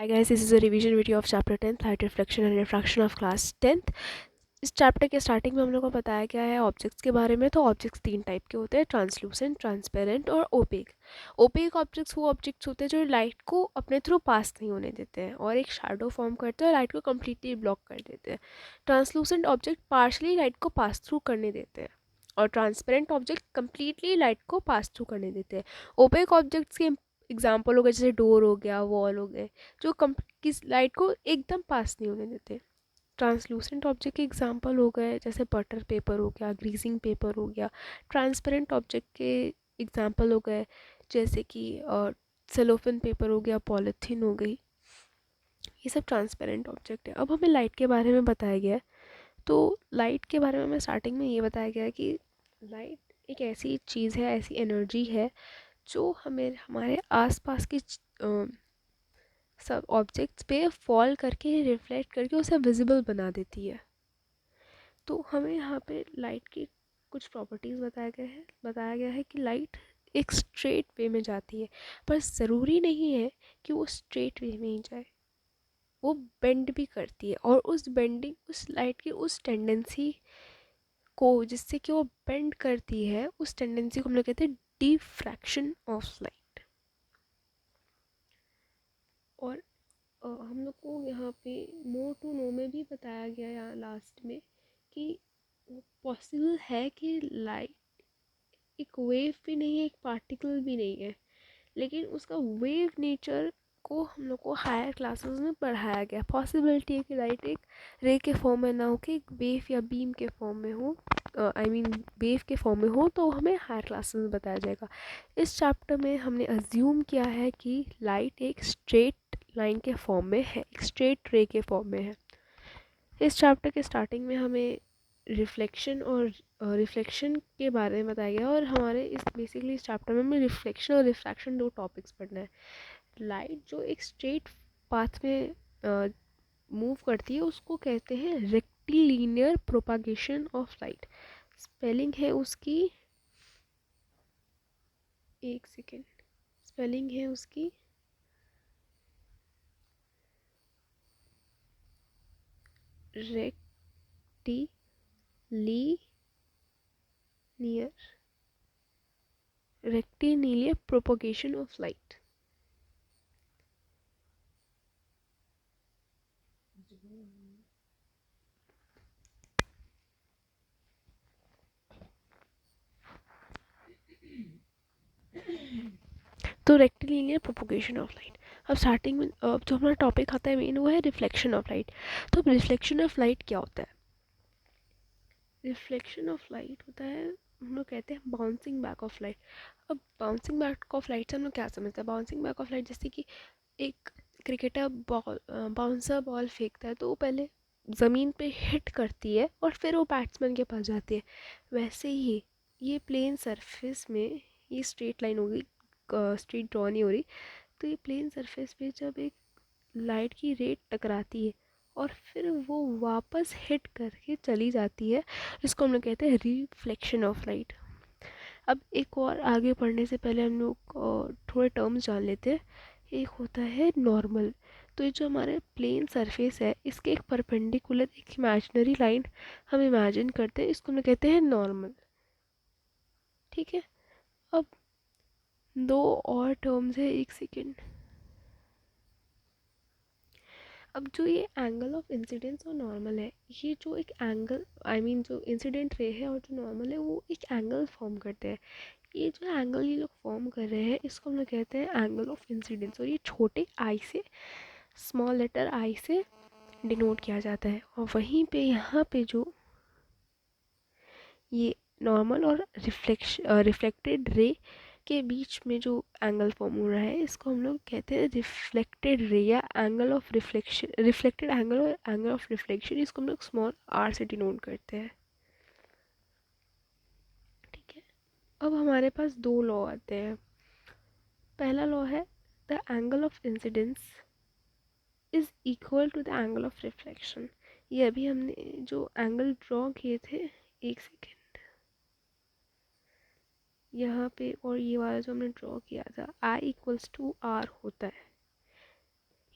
Hi guys, this is a revision video of chapter 10th, light reflection and refraction of class 10th। इस chapter के starting में हम लोग को बताया गया है ऑब्जेक्ट्स के बारे में। तो ऑब्जेक्ट्स तीन टाइप के होते हैं, ट्रांसलूसेंट, ट्रांसपेरेंट और ओपेक। ओपेक ऑब्जेक्ट्स वो ऑब्जेक्ट्स होते हैं जो लाइट को अपने थ्रू पास नहीं होने देते हैं और एक शैडो फॉर्म करते हैं, लाइट को कम्प्लीटली ब्लॉक कर देते हैं। ट्रांसलूसेंट ऑब्जेक्ट पार्शली लाइट को पास थ्रू करने देते हैं और ट्रांसपेरेंट ऑब्जेक्ट कम्प्लीटली लाइट को पास थ्रू करने देते हैं। ओपेक ऑब्जेक्ट्स के एग्जाम्पल हो गए जैसे डोर हो गया, वॉल हो गए, जो किस लाइट को एकदम पास नहीं होने देते। ट्रांसलूसेंट ऑब्जेक्ट के एग्जांपल हो गए जैसे बटर पेपर हो गया, ग्रीजिंग पेपर हो गया। ट्रांसपेरेंट ऑब्जेक्ट के एग्जांपल हो गए जैसे कि सेलोफेन पेपर हो गया, पॉलीथीन हो गई। ये सब ट्रांसपेरेंट ऑब्जेक्ट है। अब हमें लाइट के बारे में बताया गया है। तो लाइट के बारे में हमें स्टार्टिंग में ये बताया गया है कि लाइट एक ऐसी चीज़ है, ऐसी एनर्जी है जो हमें हमारे आसपास की सब ऑब्जेक्ट्स पे फॉल करके, रिफ्लेक्ट करके उसे विजिबल बना देती है। तो हमें यहाँ पे लाइट की कुछ प्रॉपर्टीज़ बताया गया है कि लाइट एक स्ट्रेट वे में जाती है, पर ज़रूरी नहीं है कि वो स्ट्रेट वे में ही जाए, वो बेंड भी करती है। और उस बेंडिंग, उस लाइट की उस टेंडेंसी को जिससे कि वो बेंड करती है, उस टेंडेंसी को हम लोग कहते हैं डिफ्रैक्शन ऑफ लाइट। और हम लोग को यहाँ पे मोर टू नो में भी बताया गया यहाँ लास्ट में कि पॉसिबल है कि लाइट एक वेव भी नहीं है, एक पार्टिकल भी नहीं है, लेकिन उसका वेव नेचर को हम लोग को हायर क्लासेस में पढ़ाया गया। पॉसिबिलिटी है कि लाइट एक रे के फॉर्म में ना हो कि एक वेव या बीम के फॉर्म में हो, आई मीन वेव के फॉर्म में हो, तो हमें हायर क्लासेस में बताया जाएगा। इस चैप्टर में हमने अज्यूम किया है कि लाइट एक स्ट्रेट लाइन के फॉर्म में है, एक स्ट्रेट रे के फॉर्म में है। इस चैप्टर के स्टार्टिंग में हमें रिफ्लेक्शन और रिफ्लेक्शन के बारे में बताया गया और हमारे इस चैप्टर में हमें रिफ्लेक्शन और रिफ्रैक्शन दो टॉपिक्स पढ़ना है। लाइट जो एक स्ट्रेट पाथ में मूव करती है उसको कहते हैं rectilinear propagation of light. Spelling है उसकी, एक सेकेंड, स्पेलिंग है उसकी रेक्टिलिनियर प्रोपागेशन ऑफ लाइट। तो रेक्टिलिनियर प्रोपोगेशन ऑफ लाइट। अब स्टार्टिंग में जो हमारा टॉपिक आता है मेन, वो है रिफ्लेक्शन ऑफ लाइट। तो रिफ्लेक्शन ऑफ लाइट क्या होता है? रिफ्लेक्शन ऑफ लाइट होता है, हम लोग कहते हैं बाउंसिंग बैक ऑफ लाइट। अब बाउंसिंग बैक ऑफ लाइट से हम लोग क्या समझते हैं? बाउंसिंग बैक ऑफ लाइट जैसे कि एक क्रिकेटर बाउंसर बॉल फेंकता है तो वो पहले ज़मीन पे हिट करती है और फिर वो बैट्समैन के पास जाती है। वैसे ही ये प्लेन सरफेस में, ये स्ट्रेट लाइन होगी, स्ट्रेट ड्रॉ नहीं हो रही, तो ये प्लेन सरफेस पे जब एक लाइट की रे टकराती है और फिर वो वापस हिट करके चली जाती है, इसको हम लोग कहते हैं रिफ्लेक्शन ऑफ लाइट। अब एक और आगे पढ़ने से पहले हम लोग थोड़े टर्म्स जान लेते हैं। एक होता है नॉर्मल। तो ये जो हमारे प्लेन सरफेस है, इसके एक परपेंडिकुलर एक इमेजिनरी लाइन हम इमेजिन करते हैं, इसको हम लोग कहते हैं नॉर्मल। ठीक है। अब दो और टर्म्स है, एक सेकेंड। अब जो ये एंगल ऑफ इंसिडेंस और नॉर्मल है, ये जो एक एंगल, आई मीन जो इंसिडेंट रे है और जो नॉर्मल है, वो एक एंगल फॉर्म करते हैं। ये जो एंगल ये लोग फॉर्म कर रहे हैं, इसको हम लोग कहते हैं एंगल ऑफ इंसिडेंस। और ये छोटे आई से, स्मॉल लेटर आई से डिनोट किया जाता है। और वहीं पे यहाँ पे जो ये नॉर्मल और रिफ्लेक्टेड रे के बीच में जो एंगल फॉर्म हो रहा है, इसको हम लोग कहते हैं रिफ्लेक्टेड रे या angle of reflection, reflected angle और एंगल ऑफ रिफ्लेक्शन। इसको हम लोग स्मॉल आर से डिनोट करते हैं। ठीक है। अब हमारे पास दो लॉ आते हैं। पहला लॉ है the angle of incidence is equal to the angle of reflection. ये अभी हमने जो एंगल ड्रॉ किए थे, एक सेकेंड, यहाँ पे और ये वाला जो हमने ड्रॉ किया था, आई इक्वल्स टू आर होता है।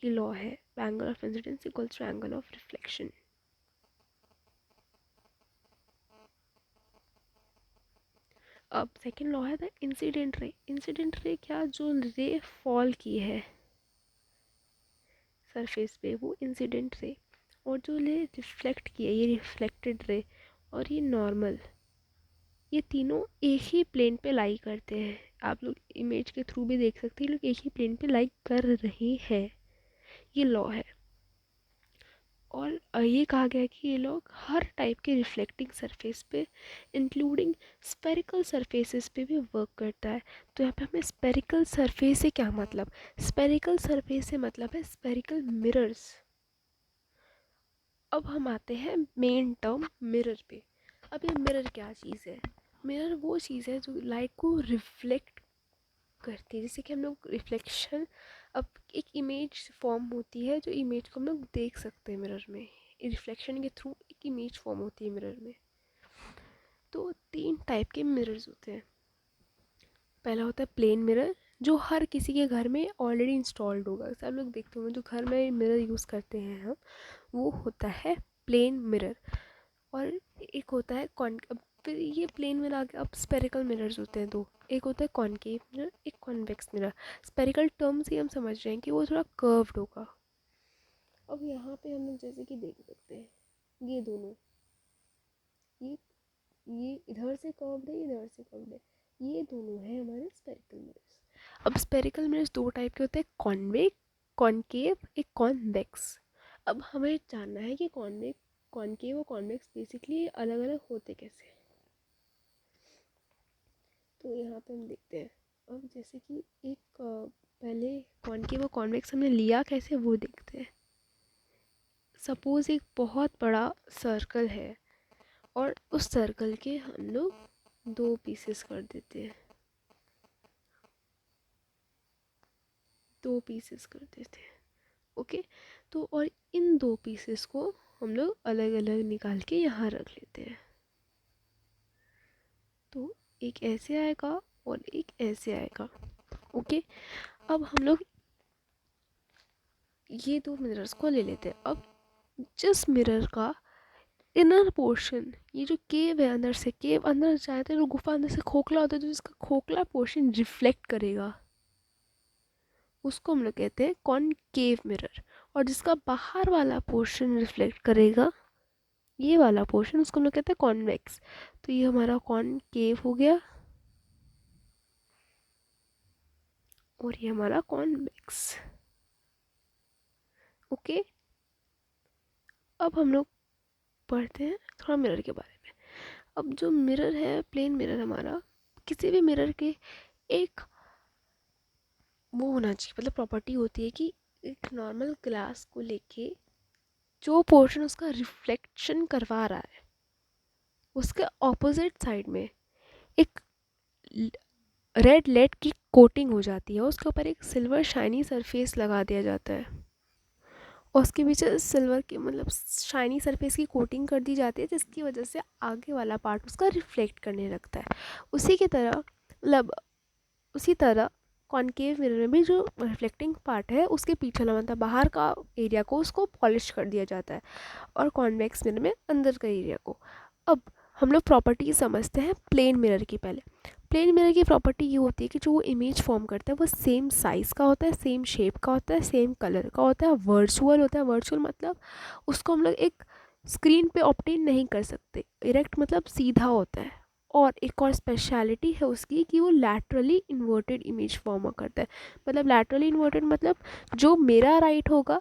ये लॉ है, angle of incidence equals to angle of reflection. अब सेकेंड लॉ है the incident ray. Incident ray क्या, जो रे फॉल की है सरफेस पे वो इंसिडेंट रे, और जो रे रिफ्लेक्ट की है ये रिफ्लेक्टेड रे, और ये नॉर्मल, ये तीनों एक ही प्लेन पे लाई करते हैं। आप लोग इमेज के थ्रू भी देख सकते हैं, लोग एक ही प्लेन पे लाई कर रहे हैं, ये लॉ है। और ये कहा गया है कि ये लोग हर टाइप के रिफ्लेक्टिंग सरफेस पे इंक्लूडिंग स्पेरिकल सरफेसेस पे भी वर्क करता है। तो यहाँ पे हमें स्पेरिकल सरफेस से क्या मतलब, स्पेरिकल सरफेस से मतलब है स्पेरिकल मिरर्स। अब हम आते हैं मेन टर्म मिरर पे। अब ये मिरर क्या चीज़ है, मिरर वो चीज़ है जो लाइट को रिफ्लेक्ट करती है। जैसे कि हम लोग रिफ्लेक्शन, अब एक इमेज फॉर्म होती है जो इमेज को हम लोग देख सकते हैं मिरर में, रिफ्लेक्शन के थ्रू एक इमेज फॉर्म होती है मिरर में। तो तीन टाइप के मिरर्स होते हैं। पहला होता है प्लेन मिरर, जो हर किसी के घर में ऑलरेडी इंस्टॉल्ड होगा, सब लोग देखते होंगे जो घर में मिरर यूज़ करते हैं हम, वो होता है प्लेन मिरर। और एक होता है अब फिर ये प्लेन मिरर आगे अब स्पेरिकल मिरर्स होते हैं दो, एक होता है कॉनकेव मिरर, एक कॉन्वेक्स मिरर। स्पेरिकल टर्म से हम समझ रहे हैं कि वो थोड़ा कर्व्ड होगा। अब यहाँ पे हम लोग जैसे कि देख सकते हैं ये दोनों, ये ये इधर से कर्व्ड है, इधर से कर्व्ड है, ये दोनों हैं हमारे स्पेरिकल मिरर्स। अब स्पेरिकल मिरर्स दो टाइप के होते हैं, कॉनकेव, एक कॉन्वेक्स। अब हमें जानना है कि कॉनकेव और कॉन्वेक्स बेसिकली अलग अलग होते कैसे। तो यहाँ पे हम देखते हैं, अब जैसे कि एक पहले कॉनकेव और कॉन्वेक्स हमने लिया कैसे वो देखते हैं। सपोज़ एक बहुत बड़ा सर्कल है और उस सर्कल के हम लोग दो पीसेस कर देते हैं, ओके। तो और इन दो पीसेस को हम लोग अलग अलग निकाल के यहाँ रख लेते हैं। तो एक ऐसे आएगा और एक ऐसे आएगा, ओके। अब हम लोग ये दो मिरर्स को ले लेते हैं। अब जिस मिरर का इनर पोर्शन, ये जो केव है, अंदर से केव अंदर जाते हैं तो गुफा अंदर से खोखला होता है, तो जिसका खोखला पोर्शन रिफ्लेक्ट करेगा उसको हम लोग कहते हैं कॉनकेव मिरर। और जिसका बाहर वाला पोर्शन रिफ्लेक्ट करेगा, ये वाला पोर्शन, उसको हम लोग कहते हैं कॉन्वेक्स। तो ये हमारा कॉनकेव हो गया और ये हमारा कॉन्वेक्स, ओके। अब हम लोग पढ़ते हैं थोड़ा मिरर के बारे में। अब जो मिरर है, प्लेन मिरर हमारा, किसी भी मिरर के एक वो होना चाहिए, मतलब प्रॉपर्टी होती है कि एक नॉर्मल ग्लास को लेके जो पोर्शन उसका रिफ्लेक्शन करवा रहा है उसके ऑपोजिट साइड में एक रेड लेड की कोटिंग हो जाती है, उसके ऊपर एक सिल्वर शाइनी सरफेस लगा दिया जाता है और उसके पीछे सिल्वर की मतलब शाइनी सरफेस की कोटिंग कर दी जाती है, जिसकी वजह से आगे वाला पार्ट उसका रिफ्लेक्ट करने लगता है। उसी की तरह मतलब उसी तरह कॉनकेव मिरर में भी जो रिफ्लेक्टिंग पार्ट है उसके पीछे वाला मतलब बाहर का एरिया को उसको पॉलिश कर दिया जाता है, और कॉन्वेक्स मिरर में अंदर का एरिया को। अब हम लोग प्रॉपर्टी समझते हैं प्लेन मिरर की। पहले प्लेन मिरर की प्रॉपर्टी ये होती है कि जो वो इमेज फॉर्म करता है वो सेम साइज़ का होता है, सेम शेप का होता है, सेम कलर का होता है, वर्चुअल होता है। वर्चुअल मतलब उसको हम लोग एक स्क्रीन पे ऑब्टेन नहीं कर सकते, इरेक्ट मतलब सीधा होता है। और एक और स्पेशलिटी है उसकी कि वो लैटरली इन्वर्टेड इमेज फॉर्म करता है। मतलब लैटरली इन्वर्टेड मतलब जो मेरा राइट होगा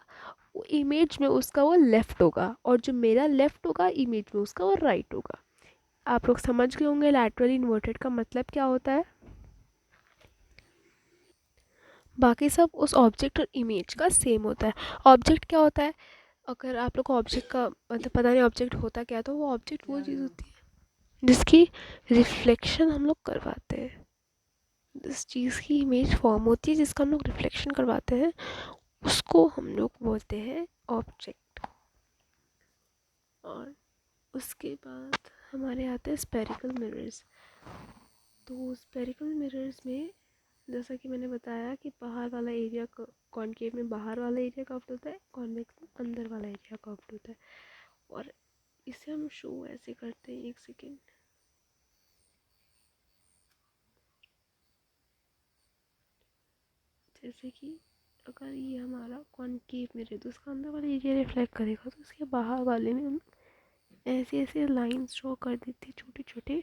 वो इमेज में उसका वो लेफ़्ट होगा, और जो मेरा लेफ़्ट होगा इमेज में उसका वो राइट होगा। आप लोग समझ गए होंगे लैटरली इन्वर्टेड का मतलब क्या होता है। बाकी सब उस ऑब्जेक्ट और इमेज का सेम होता है। ऑब्जेक्ट क्या होता है, अगर आप लोग को ऑब्जेक्ट का मतलब पता नहीं ऑब्जेक्ट होता क्या, तो वो ऑब्जेक्ट वो चीज़ होती है जिसकी रिफ्लेक्शन हम लोग करवाते हैं, जिस चीज़ की इमेज फॉर्म होती है जिसका हम लोग रिफ्लेक्शन करवाते हैं उसको हम लोग बोलते हैं ऑब्जेक्ट। और उसके बाद हमारे आते हैं स्पेरिकल मिरर्स। तो स्पेरिकल मिरर्स में जैसा कि मैंने बताया कि बाहर वाला एरिया कॉनकेव में बाहर वाला एरिया कर्व्ड होता है, कॉन्वेक्स में अंदर वाला एरिया कर्व्ड होता है। और इसे हम शो ऐसे करते हैं, एक सेकेंड। जैसे कि अगर ये हमारा कॉनकेव में है तो उसका अंदर वाला एरिया रिफ्लेक्ट करेगा, तो उसके बाहर वाले में हम ऐसे ऐसे लाइंस ड्रॉ कर देते छोटे छोटे,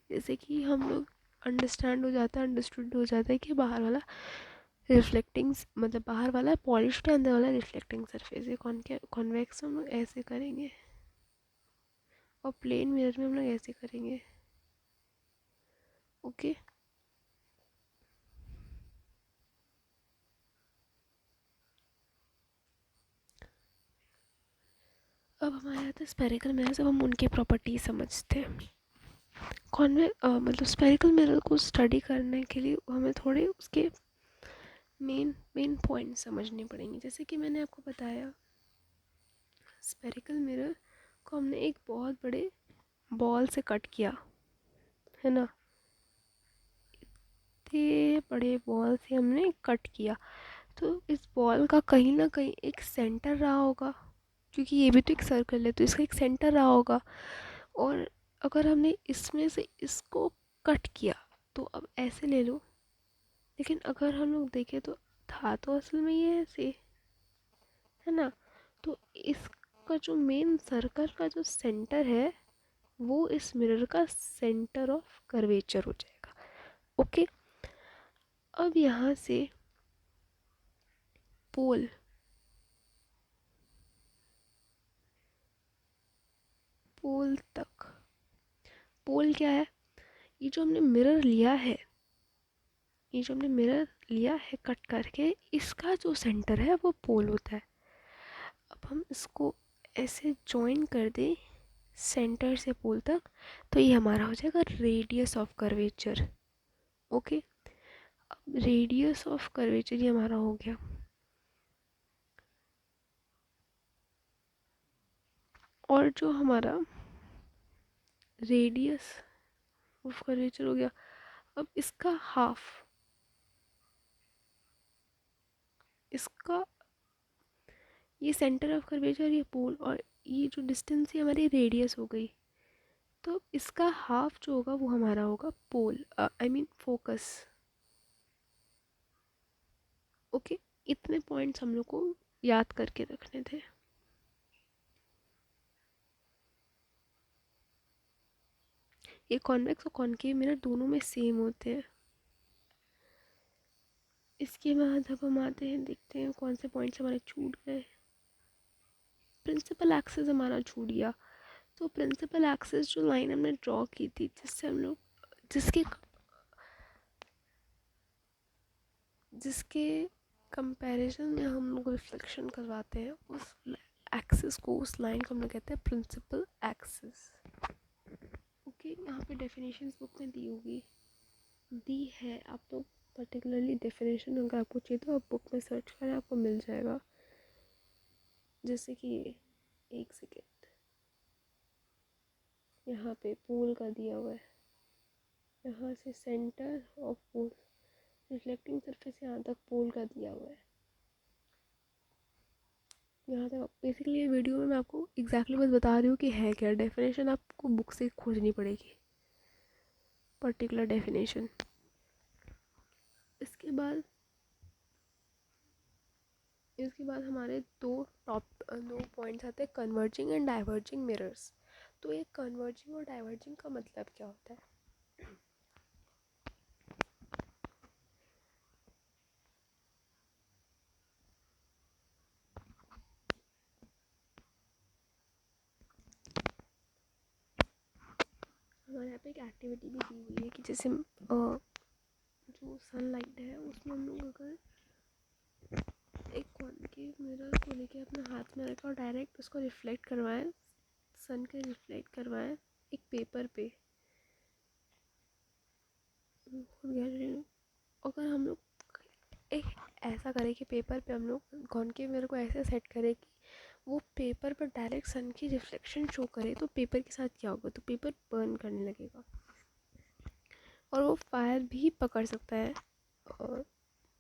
जैसे कि हम लोग अंडरस्टूड हो जाता है कि बाहर वाला रिफ्लेक्टिंग मतलब बाहर वाला पॉलिश्ड है, अंदर वाला रिफ्लेक्टिंग सरफेस है। कॉन्वेक्स हम लोग ऐसे करेंगे और प्लेन मिरर में हम लोग ऐसे करेंगे। ओके, अब हमारे आते हैं स्फेरिकल मिरर। जब हम उनकी प्रॉपर्टी समझते हैं, मतलब स्फेरिकल मिरर को स्टडी करने के लिए हमें थोड़े उसके मेन पॉइंट समझने पड़ेंगे। जैसे कि मैंने आपको बताया, स्फेरिकल मिरर को हमने एक बहुत बड़े बॉल से कट किया है ना, इतने बड़े बॉल से हमने कट किया, तो इस बॉल का कहीं ना कहीं एक सेंटर रहा होगा, क्योंकि ये भी तो एक सर्कल है तो इसका एक सेंटर रहा होगा। और अगर हमने इसमें से इसको कट किया तो अब ऐसे ले लो, लेकिन अगर हम लोग देखें तो था तो असल में ये ऐसे है ना, तो इसका जो मेन सर्कल का जो सेंटर है वो इस मिरर का सेंटर ऑफ कर्वेचर हो जाएगा। ओके, अब यहाँ से पोल पोल तक, पोल क्या है, ये जो हमने मिरर लिया है, ये जो हमने मिरर लिया है कट करके, इसका जो सेंटर है वो पोल होता है। अब हम इसको ऐसे जॉइन कर दें सेंटर से पोल तक, तो ये हमारा हो जाएगा रेडियस ऑफ कर्वेचर। ओके, अब रेडियस ऑफ कर्वेचर ये हमारा हो गया। और जो हमारा रेडियस ऑफ कर्वेचर हो गया, अब इसका हाफ, इसका ये सेंटर ऑफ कर्वेचर, ये पोल, और ये जो डिस्टेंस है हमारी रेडियस हो गई, तो इसका हाफ जो होगा वो हमारा होगा पोल, आई मीन फोकस। ओके, इतने पॉइंट्स हम लोग को याद करके रखने थे। ये कॉन्वेक्स और कॉनकेव मिरर दोनों में सेम होते हैं। इसके बाद अब हम आते हैं, देखते हैं कौन से पॉइंट्स हमारे छूट गए। प्रिंसिपल एक्सिस हमारा छूट गया, तो प्रिंसिपल एक्सिस जो लाइन हमने ड्रॉ की थी, जिससे हम लोग जिसके जिसके कंपैरिजन में हम लोग रिफ्लेक्शन करवाते हैं, उस एक्सिस को, उस लाइन को हम लोग कहते हैं प्रिंसिपल एक्सिस। ओके, यहाँ पे डेफिनेशंस बुक में दी होगी, दी है, आप लोग पर्टिकुलरली डेफिनेशन अगर आपको चाहिए तो आप बुक में सर्च करें, आपको मिल जाएगा। जैसे कि एक सेकेंड, यहाँ पे पोल का दिया हुआ है, यहाँ से centre of pole, reflecting surface यहाँ तक पोल का दिया हुआ है। यहाँ तक बेसिकली ये वीडियो में मैं आपको एग्जैक्टली बस बता रही हूँ कि है क्या, डेफिनेशन आपको बुक से खोजनी पड़ेगी, पर्टिकुलर डेफिनेशन। इसके बाद हमारे दो पॉइंट्स आते हैं, कन्वर्जिंग एंड डाइवर्जिंग मिरर्स। तो ये कन्वर्जिंग और डाइवर्जिंग का मतलब क्या होता है? हमारे यहाँ पे एक एक्टिविटी भी दी हुई है कि जैसे जो सनलाइट है उसमें हम लोग अगर एक कॉनकेव मिरर को लेके अपने हाथ में रखें और डायरेक्ट उसको रिफ्लेक्ट करवाएं, सन के रिफ्लेक्ट करवाएं एक पेपर पे, अगर हम लोग एक ऐसा करें कि पेपर पे हम लोग कॉनकेव मिरर को ऐसे सेट करें कि वो पेपर पर डायरेक्ट सन की रिफ्लेक्शन शो करे, तो पेपर के साथ क्या होगा, तो पेपर बर्न करने लगेगा और वो फायर भी पकड़ सकता है। और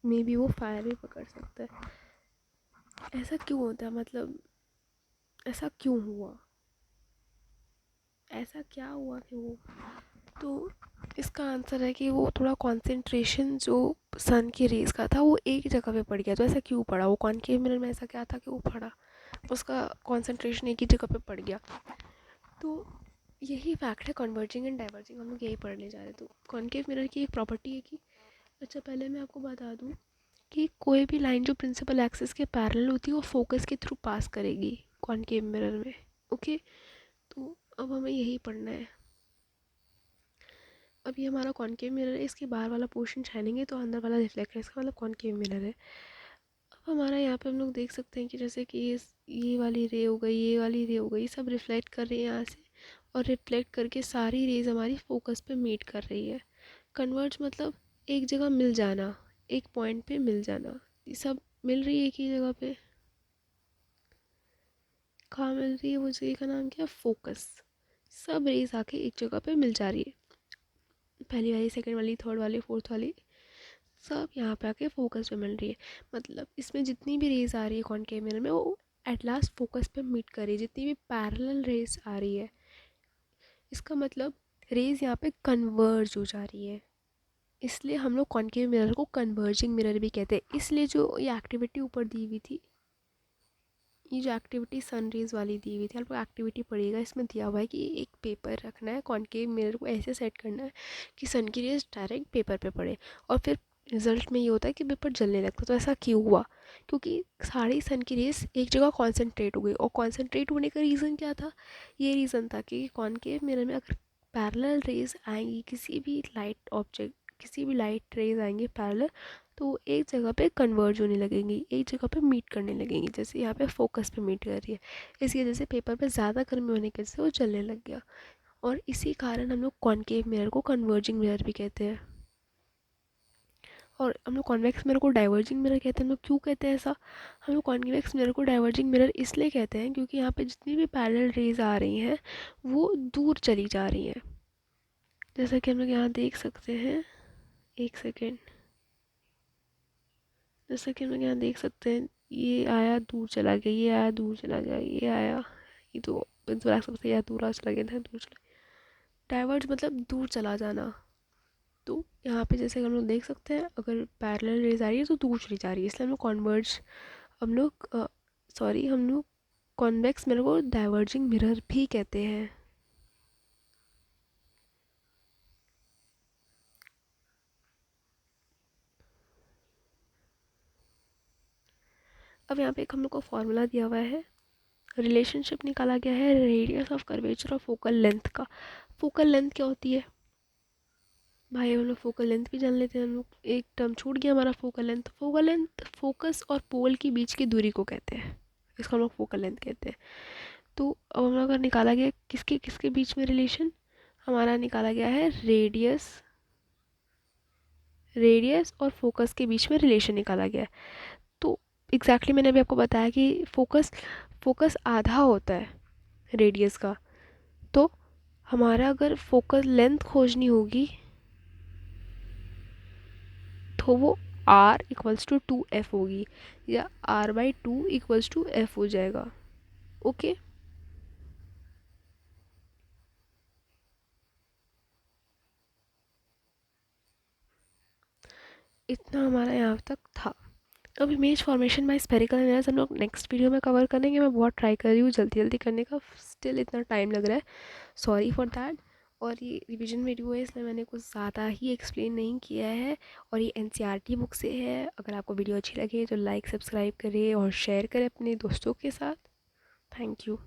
मे बी वो फायर भी पकड़ सकता है। ऐसा क्यों होता है, मतलब ऐसा क्यों हुआ, ऐसा क्या हुआ कि वो, तो इसका आंसर है कि वो थोड़ा कंसंट्रेशन जो सन की रेज़ का था वो एक जगह पे पड़ गया। तो ऐसा क्यों पड़ा, वो कॉनकेव मिरर में ऐसा क्या था कि वो पड़ा, उसका कंसंट्रेशन एक ही जगह पे पड़ गया। तो यही फैक्ट है कन्वर्जिंग एंड डाइवर्जिंग, हम लोग यही पढ़ने जा रहे हैं। तो कॉनकेव मिरर की एक प्रॉपर्टी है कि, अच्छा पहले मैं आपको बता दूँ कि कोई भी लाइन जो प्रिंसिपल एक्सिस के पैरेलल होती है वो फोकस के थ्रू पास करेगी कॉनकेव मिरर में। ओके, तो अब हमें यही पढ़ना है। अब ये हमारा कॉनकेव मिरर है, इसके बाहर वाला पोर्शन शाइनिंग है तो अंदर वाला रिफ्लेक्ट है, इसका मतलब कॉनकेव मिरर है। अब हमारा यहाँ पे हम लोग देख सकते हैं कि जैसे कि ये वाली रे हो गई, ये वाली रे हो गई, सब रिफ्लेक्ट कर रही है यहाँ से, और रिफ्लेक्ट करके सारी रेज हमारी फोकस पे मीट कर रही है। कन्वर्ज मतलब एक जगह मिल जाना, एक पॉइंट पे मिल जाना। ये सब मिल रही है एक ही जगह पे, कहाँ मिल रही है, वो जगह का नाम क्या है, फोकस। सब रेज आके एक जगह पे मिल जा रही है, पहली वाली, सेकंड वाली, थर्ड वाली, फोर्थ वाली, सब यहाँ पे आके फोकस पे मिल रही है। मतलब इसमें जितनी भी रेज आ रही है कॉनकेव मिरर में वो एट लास्ट फोकस पे मीट कर रही है। जितनी भी पैरेलल रेज आ रही है, इसका मतलब रेज यहाँ पे कन्वर्ज हो जा रही है, इसलिए हम लोग कॉनकेव मिरर को कन्वर्जिंग मिरर भी कहते हैं। इसलिए जो ये एक्टिविटी ऊपर दी हुई थी, ये जो एक्टिविटी सनरेज वाली दी हुई थी, आप लोग एक्टिविटी पढ़िएगा, इसमें दिया हुआ है कि एक पेपर रखना है, कॉनकेव मिरर को ऐसे सेट करना है कि सन की रेज डायरेक्ट पेपर पे पड़े, और फिर रिजल्ट में ये होता है कि पेपर जलने लगता है। तो ऐसा क्यों हुआ, क्योंकि सारी सन की रेज एक जगह कॉन्सेंट्रेट हो गई, और कॉन्सेंट्रेट होने का रीज़न क्या था, ये रीज़न था कि कॉनकेव मिरर में अगर पैरेलल रेज आएंगी, किसी भी लाइट ऑब्जेक्ट, किसी भी लाइट रेज आएंगी पैरेलल, तो वो एक जगह पे कन्वर्ज होने लगेंगी, एक जगह पे मीट करने लगेंगी, जैसे यहाँ पे फोकस पे मीट कर रही है। इसी वजह से पेपर पे ज़्यादा गर्मी होने की वजह से वो जलने लग गया, और इसी कारण हम लोग कॉनकेव मिरर को कन्वर्जिंग मिरर भी कहते हैं। और हम लोग कॉन्वेक्स मिरर को डाइवर्जिंग मिरर कहते हैं। हम लोग क्यों कहते हैं ऐसा, हम लोग कॉन्वेक्स मिरर को डाइवर्जिंग मिरर इसलिए कहते हैं क्योंकि यहाँ पे जितनी भी पैरेलल रेज आ रही हैं वो दूर चली जा रही हैं। जैसा कि हम लोग यहाँ देख सकते हैं, एक सेकेंड, जैसा कि हम लोग यहाँ देख सकते हैं, ये आया दूर चला गया, ये आया दूर चला गया, ये आया, ये तो लग सकता है, या दूर चला गया था, दूर चला, डाइवर्ज मतलब दूर चला जाना। तो यहाँ पे जैसे हम लोग देख सकते हैं, अगर पैरेलल रेज आ रही है तो दूर चली जा रही है, इसलिए हम लोग कॉन्वर्ज, हम लोग सॉरी, हम लोग कॉन्वेक्स मिरर को डाइवर्जिंग मिरर भी कहते हैं। अब यहाँ पे एक हम लोग को फॉर्मूला दिया हुआ है, रिलेशनशिप निकाला गया है रेडियस ऑफ कर्वेचर और फोकल लेंथ का। फोकल लेंथ क्या होती है भाई, हम लोग फोकल लेंथ भी जान लेते हैं। हम लोग एक टर्म छूट गया हमारा, focal length. Focal length focus और पोल की बीच की दूरी को कहते हैं, इसको हम लोग फोकल लेंथ कहते हैं। तो अब हम लोग अगर निकाला गया किसके किसके बीच में रिलेशन, हमारा निकाला गया है रेडियस, रेडियस और फोकस के बीच में रिलेशन निकाला गया है। तो एग्जैक्टली मैंने अभी आपको बताया कि फोकस, फोकस आधा होता है रेडियस का। तो हमारा अगर फोकल लेंथ खोजनी होगी तो वो आर इक्वल्स टू 2f होगी, या r/2 इक्वल्स टू f हो जाएगा। ओके, इतना हमारा यहाँ तक था। अब image formation by spherical mirrors हम लोग नेक्स्ट वीडियो में कवर करेंगे। मैं बहुत ट्राई कर रही हूँ जल्दी जल्दी करने का, स्टिल इतना टाइम लग रहा है, सॉरी फॉर दैट। और ये रिवीजन वीडियो है, इसलिए मैंने कुछ ज़्यादा ही एक्सप्लेन नहीं किया है, और ये एनसीईआरटी बुक से है। अगर आपको वीडियो अच्छी लगे तो लाइक सब्सक्राइब करें और शेयर करें अपने दोस्तों के साथ। Thank you.